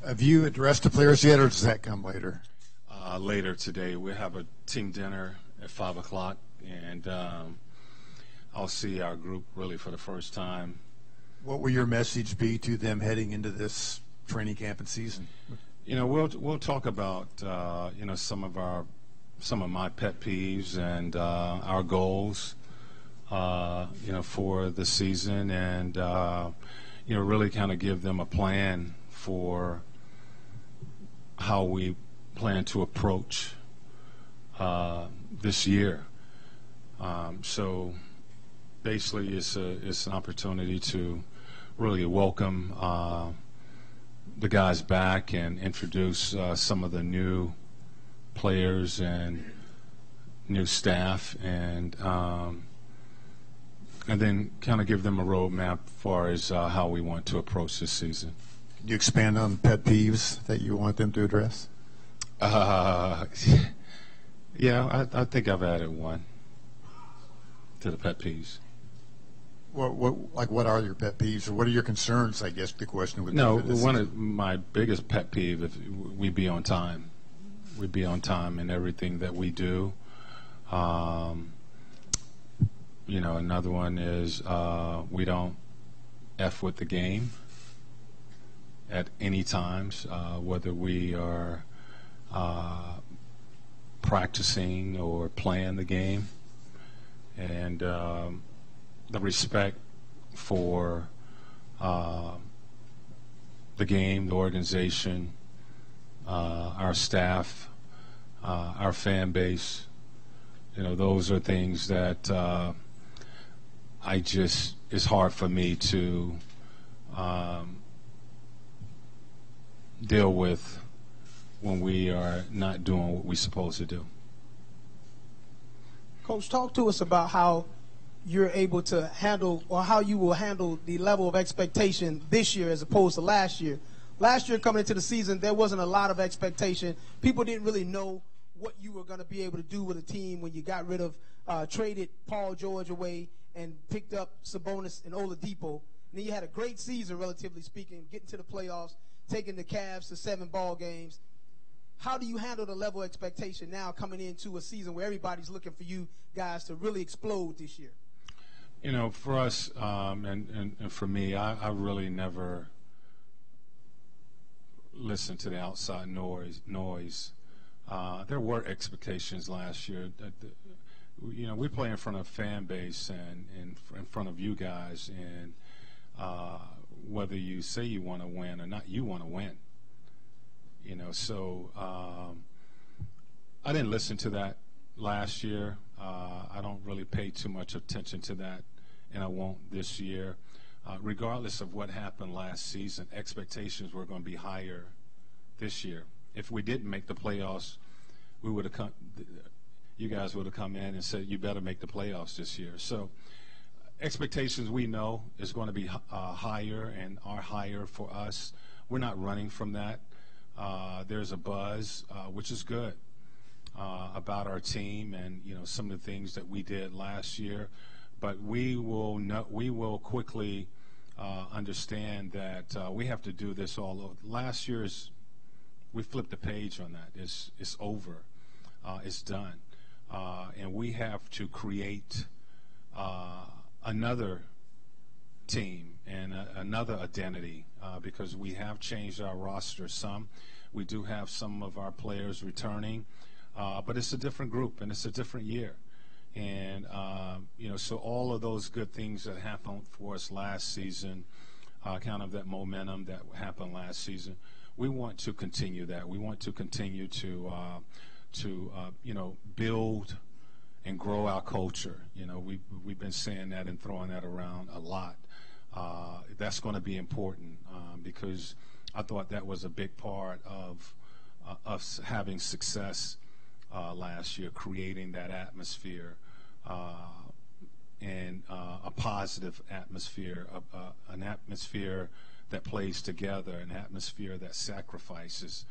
Have you addressed the players yet, or does that come later? Later today. We have a team dinner at 5 o'clock, and I'll see our group really for the first time. What will your message be to them heading into this training camp and season? We'll talk about some of my pet peeves and our goals for the season, and really kind of give them a plan for how we plan to approach this year. So basically, it's an opportunity to really welcome the guys back and introduce some of the new players and new staff, and then kind of give them a roadmap as far as how we want to approach this season. Can you expand on pet peeves that you want them to address? Yeah, I think I've added one to the pet peeves. What are your pet peeves, or what are your concerns? I guess the question would be. No, one of my biggest pet peeve is we be on time. We be on time in everything that we do. Another one is we don't F with the game at any times, whether we are practicing or playing the game, and the respect for the game, the organization, our staff, our fan base. Those are things that it's hard for me to deal with when we are not doing what we're supposed to do. Coach, talk to us about how you're able to handle, or how you will handle, the level of expectation this year as opposed to last year. Last year, coming into the season, there wasn't a lot of expectation. People didn't really know what you were going to be able to do with a team when you got rid of, traded Paul George away and picked up Sabonis and Oladipo. And then you had a great season, relatively speaking, getting to the playoffs, taking the Cavs to 7 ball games. How do you handle the level of expectation now coming into a season where everybody's looking for you guys to really explode this year? For us, and for me, I really never listened to the outside noise. There were expectations last year. We play in front of a fan base and in front of you guys, and whether you say you want to win or not, you want to win. So I didn't listen to that last year. I don't really pay too much attention to that, and I won't this year. Regardless of what happened last season, expectations were going to be higher this year. If we didn't make the playoffs, you guys would have come in and said, you better make the playoffs this year. So expectations, we know, is going to be higher and are higher for us. We're not running from that. There's a buzz, which is good, about our team and some of the things that we did last year. But we will quickly understand that we have to do this all over. Last year's, we flipped the page on that. It's over. It's done. And we have to create another team and another identity, because we have changed our roster some. We do have some of our players returning, but it's a different group and it's a different year. And, so all of those good things that happened for us last season, kind of that momentum that happened last season, we want to continue that. We want to continue to build and grow our culture. We've been saying that and throwing that around a lot. That's going to be important, because I thought that was a big part of us having success last year, creating that atmosphere, and a positive atmosphere, an atmosphere that plays together, an atmosphere that sacrifices.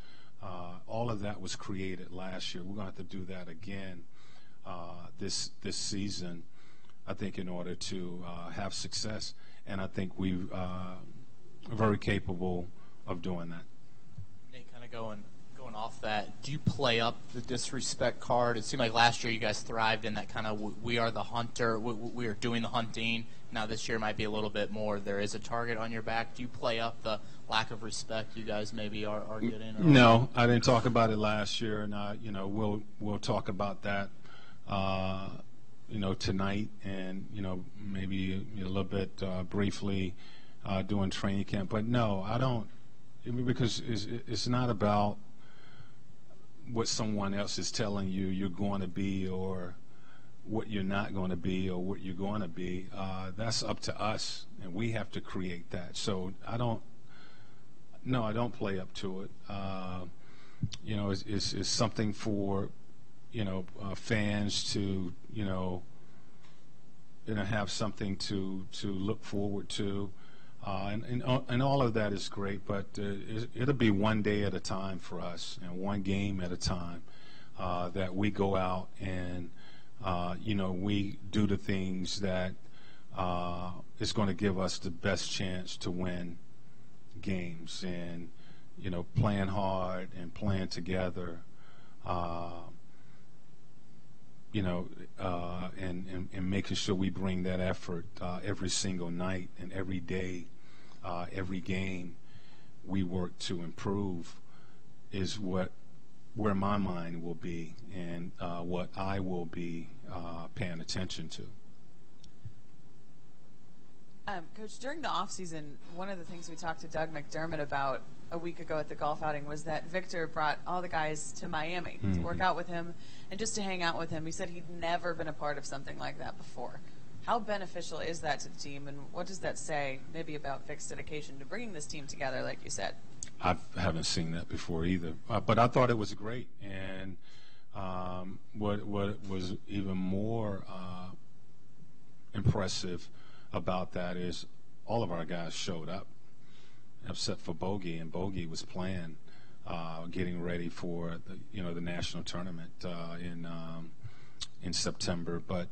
All of that was created last year. We're going to have to do that again this season, I think, in order to have success. And I think very capable of doing that. Nate, kind of going off that, do you play up the disrespect card? It seemed like last year you guys thrived in that kind of we are the hunter, we are doing the hunting. Now this year might be a little bit more. There is a target on your back. Do you play up the lack of respect you guys maybe are getting? No, I didn't talk about it last year, and we'll talk about that tonight, and maybe a little bit briefly during training camp. But no, I don't, because it's not about what someone else is telling you you're going to be, or what you're not going to be, or what you're going to be. That's up to us, and we have to create that. So I don't play up to it. It's something for fans to have something to look forward to. And all of that is great, but it'll be one day at a time for us, and one game at a time, that we go out and we do the things that is going to give us the best chance to win games, and playing hard and playing together, and making sure we bring that effort every single night and every day, every game we work to improve, is where my mind will be, and what I will be paying attention to. Coach, during the offseason, one of the things we talked to Doug McDermott about a week ago at the golf outing was that Victor brought all the guys to Miami to work out with him and just to hang out with him. He said he'd never been a part of something like that before. How beneficial is that to the team, and what does that say maybe about Vic's dedication to bringing this team together, like you said? I haven't seen that before either, but I thought it was great. And what was even more impressive about that is all of our guys showed up, except for Bogey, and Bogey was playing, getting ready for the national tournament in September. But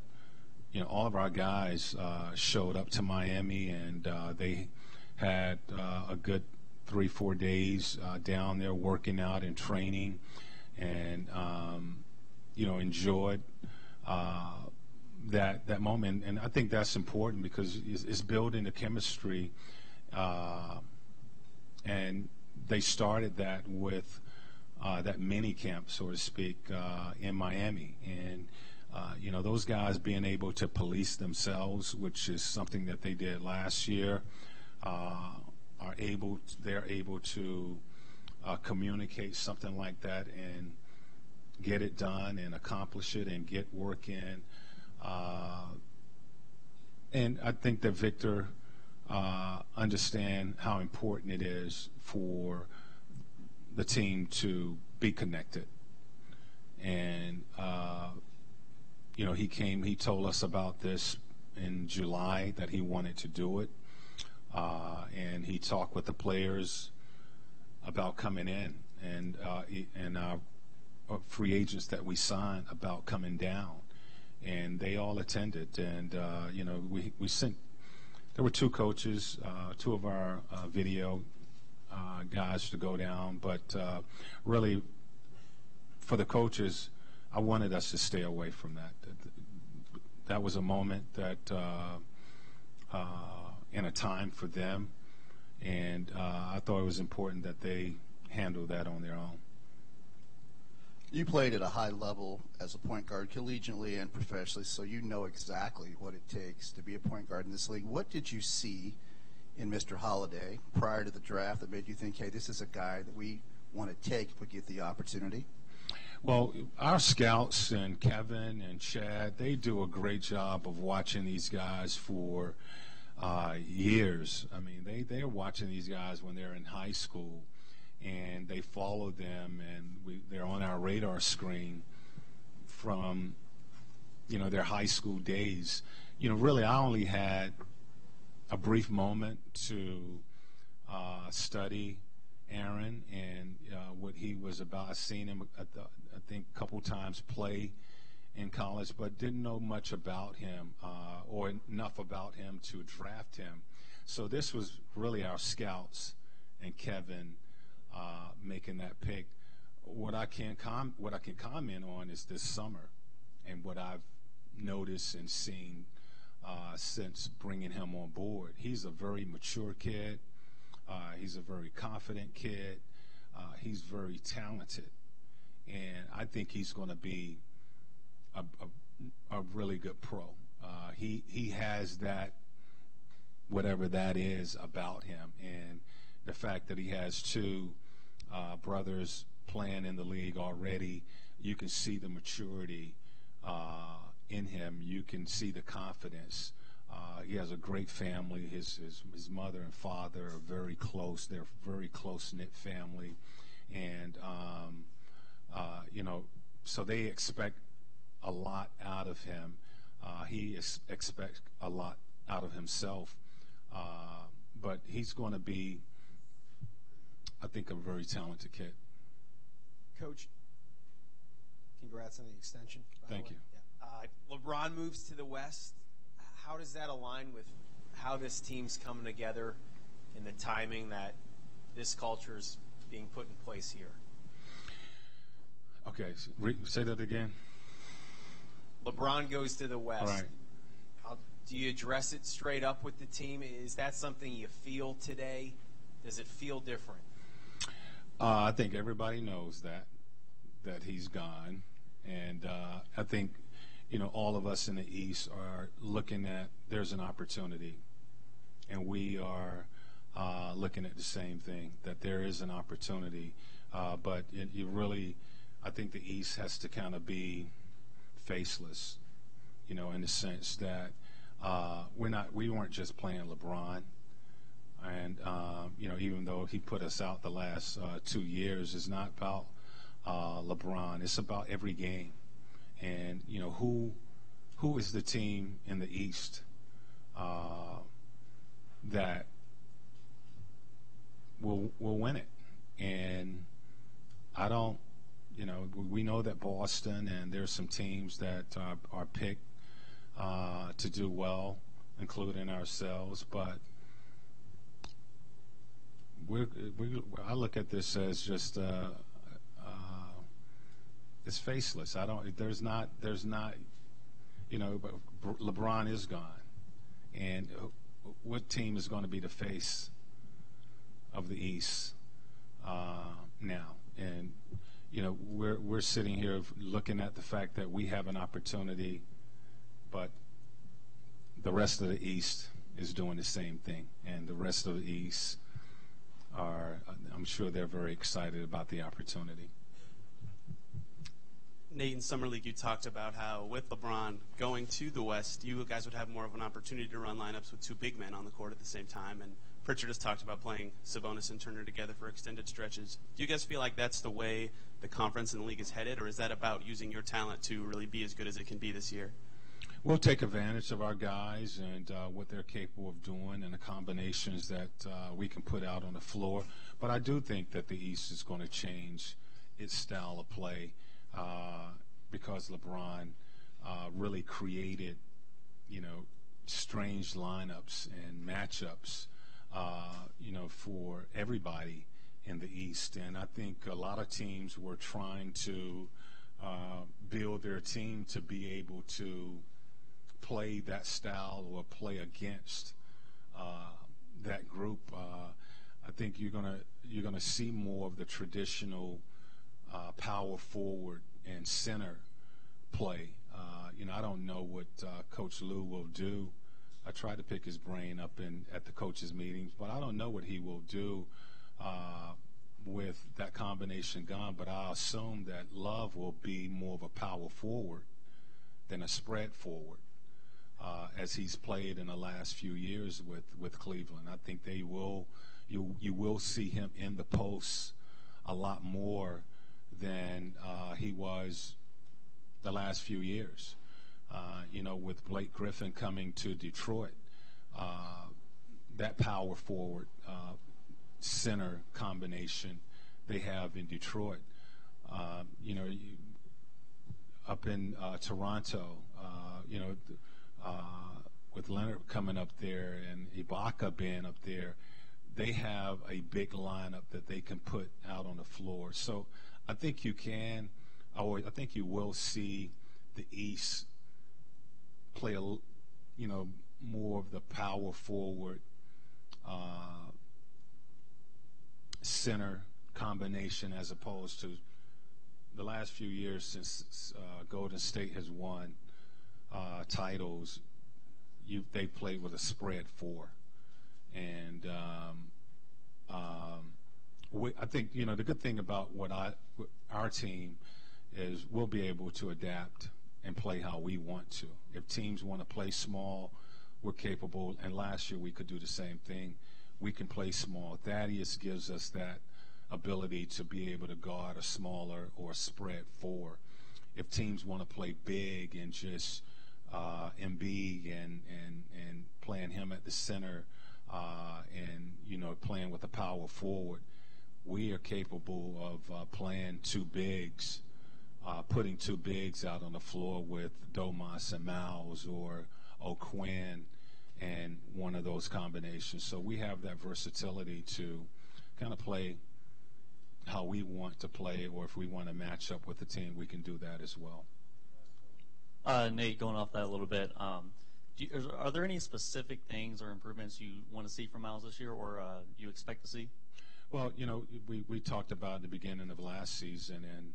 all of our guys showed up to Miami, and they had a good 3-4 days down there working out and training, and enjoyed that moment. And I think that's important, because it's building the chemistry, and they started that with that mini camp, so to speak, in Miami. And those guys being able to police themselves, which is something that they did last year, they're able to communicate something like that and get it done and accomplish it and get work in. And I think that Victor understand how important it is for the team to be connected. And he told us about this in July, that he wanted to do it, and he talked with the players about coming in, and our free agents that we signed about coming down, and they all attended. And we sent. There were two coaches, two of our video guys to go down, but really for the coaches, I wanted us to stay away from that. That was a moment that in a time for them, and I thought it was important that they handle that on their own. You played at a high level as a point guard, collegiately and professionally, so you know exactly what it takes to be a point guard in this league. What did you see in Mr. Holiday prior to the draft that made you think, hey, this is a guy that we want to take if we get the opportunity? Well, our scouts and Kevin and Chad, they do a great job of watching these guys for years. I mean, they are watching these guys when they're in high school, and they follow them, and they're on our radar screen from, their high school days. Really, I only had a brief moment to study Aaron and what he was about. I've seen him, I think, a couple times play in college, but didn't know much about him or enough about him to draft him. So this was really our scouts and Kevin making that pick. What I can comment on is this summer and what I've noticed and seen since bringing him on board. He's a very mature kid. He's a very confident kid. He's very talented. And I think he's going to be a really good pro. He has that, whatever that is about him. And the fact that he has two brothers playing in the league already, you can see the maturity in him. You can see the confidence. He has a great family. His mother and father are very close. They're a very close-knit family. And, so they expect a lot out of him. He expects a lot out of himself. But he's going to be, I think, a very talented kid. Coach, congrats on the extension. Thank you. Yeah. LeBron moves to the West. How does that align with how this team's coming together and the timing that this culture is being put in place here? Okay, say that again. LeBron goes to the West. All right. Do you address it straight up with the team? Is that something you feel today? Does it feel different? I think everybody knows that he's gone, and I think all of us in the East are looking at there's an opportunity, and we are looking at the same thing, that there is an opportunity, but I think the East has to kind of be faceless, in the sense that we weren't just playing LeBron. And, even though he put us out the last 2 years, it's not about LeBron. It's about every game. And, who is the team in the East that will win it? And I don't, we know that Boston and there's some teams that are picked to do well, including ourselves, but I look at this as just it's faceless. There's not. But LeBron is gone, and what team is going to be the face of the East now? And we're sitting here looking at the fact that we have an opportunity, but the rest of the East is doing the same thing, and the rest of the East I'm sure they're very excited about the opportunity. Nate, in Summer League, you talked about how with LeBron going to the West, you guys would have more of an opportunity to run lineups with two big men on the court at the same time. And Pritchard has talked about playing Sabonis and Turner together for extended stretches. Do you guys feel like that's the way the conference and the league is headed, or is that about using your talent to really be as good as it can be this year? We'll take advantage of our guys and what they're capable of doing and the combinations that we can put out on the floor. But I do think that the East is going to change its style of play because LeBron really created, strange lineups and matchups, for everybody in the East. And I think a lot of teams were trying to build their team to be able to play that style or play against that group. I think you're gonna see more of the traditional power forward and center play. I don't know what Coach Lou will do. I tried to pick his brain up at the coaches' meetings, but I don't know what he will do with that combination gone. But I assume that Love will be more of a power forward than a spread forward. As he's played in the last few years with Cleveland. I think you will see him in the post a lot more than he was the last few years. With Blake Griffin coming to Detroit, that power forward center combination they have in Detroit. Up in Toronto, with Leonard coming up there and Ibaka being up there, they have a big lineup that they can put out on the floor. So I think you can, or I think you will see the East play more of the power forward center combination, as opposed to the last few years since Golden State has won titles. They played with a spread four, and I think the good thing about our team is we'll be able to adapt and play how we want to. If teams want to play small, we're capable. And last year we could do the same thing. We can play small. Thaddeus gives us that ability to be able to guard a smaller or spread four. If teams want to play big and just Embiid and playing him at the center and playing with a power forward, we are capable of playing two bigs, putting two bigs out on the floor with Domas and Miles or O'Quinn and one of those combinations. So we have that versatility to kind of play how we want to play, or if we want to match up with the team, we can do that as well. Nate, going off that a little bit, are there any specific things or improvements you want to see from Miles this year, or you expect to see? Well, we talked about at the beginning of last season, and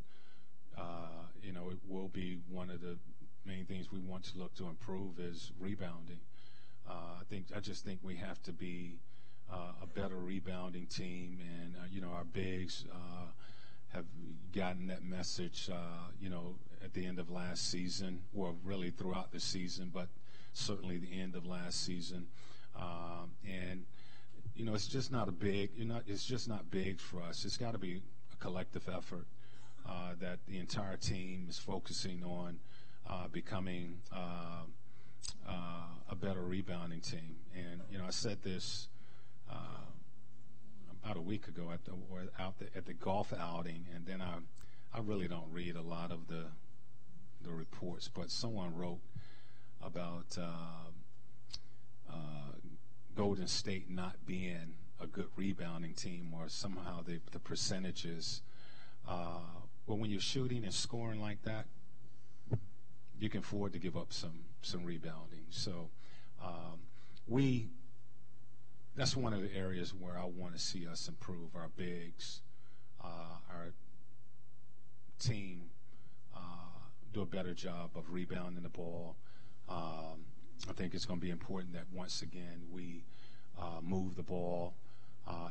it will be one of the main things we want to look to improve is rebounding. I just think we have to be a better rebounding team, and our bigs have gotten that message, at the end of last season, or really throughout the season, but certainly the end of last season. And it's just not it's just not big for us. It's got to be a collective effort that the entire team is focusing on becoming a better rebounding team. And I said this about a week ago at the golf outing, and then I really don't read a lot of the reports, but someone wrote about Golden State not being a good rebounding team, or somehow the percentages. Well, when you're shooting and scoring like that, you can afford to give up some rebounding. So that's one of the areas where I want to see us improve. Our bigs, our team do a better job of rebounding the ball. I think it's going to be important that once again we move the ball,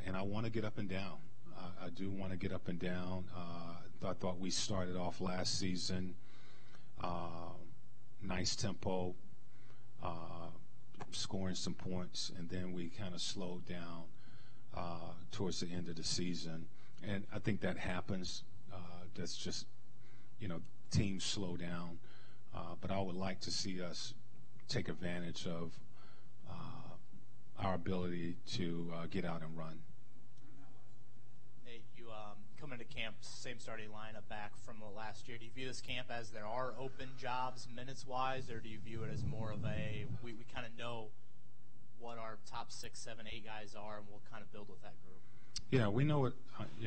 and I want to get up and down. I do want to get up and down. I thought we started off last season nice tempo, scoring some points, and then we kind of slowed down towards the end of the season. And I think that happens. That's just, teams slow down. But I would like to see us take advantage of our ability to get out and run. Nate, you come into camp, same starting lineup back from last year. Do you view this camp as there are open jobs minutes-wise, or do you view it as more of we kind of know what our top 6, 7, 8 guys are, and we'll kind of build with that group? Yeah, we know what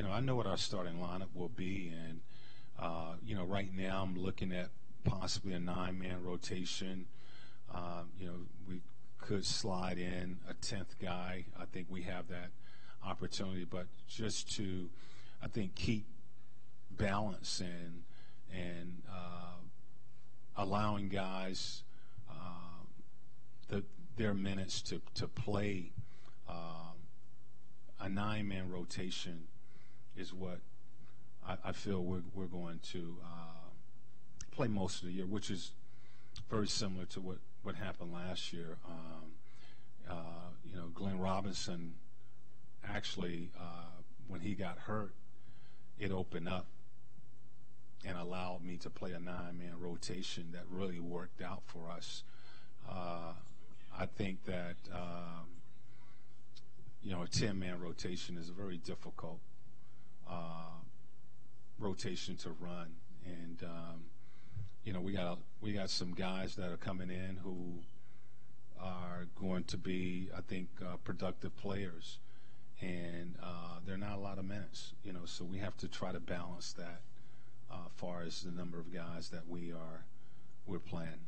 I know what our starting lineup will be, and right now I'm looking at possibly a 9-man rotation. We could slide in a 10th guy. I think we have that opportunity, but just to, I think, keep balance and allowing guys their minutes to play a 9-man rotation is what I feel we're going to play most of the year, which is very similar to what happened last year. Glenn Robinson actually, when he got hurt, it opened up and allowed me to play a 9-man rotation that really worked out for us. I think that a 10-man rotation is a very difficult rotation to run, and we got some guys that are coming in who are going to be, I think, productive players, and there are not a lot of minutes, so we have to try to balance that as far as the number of guys that we're playing.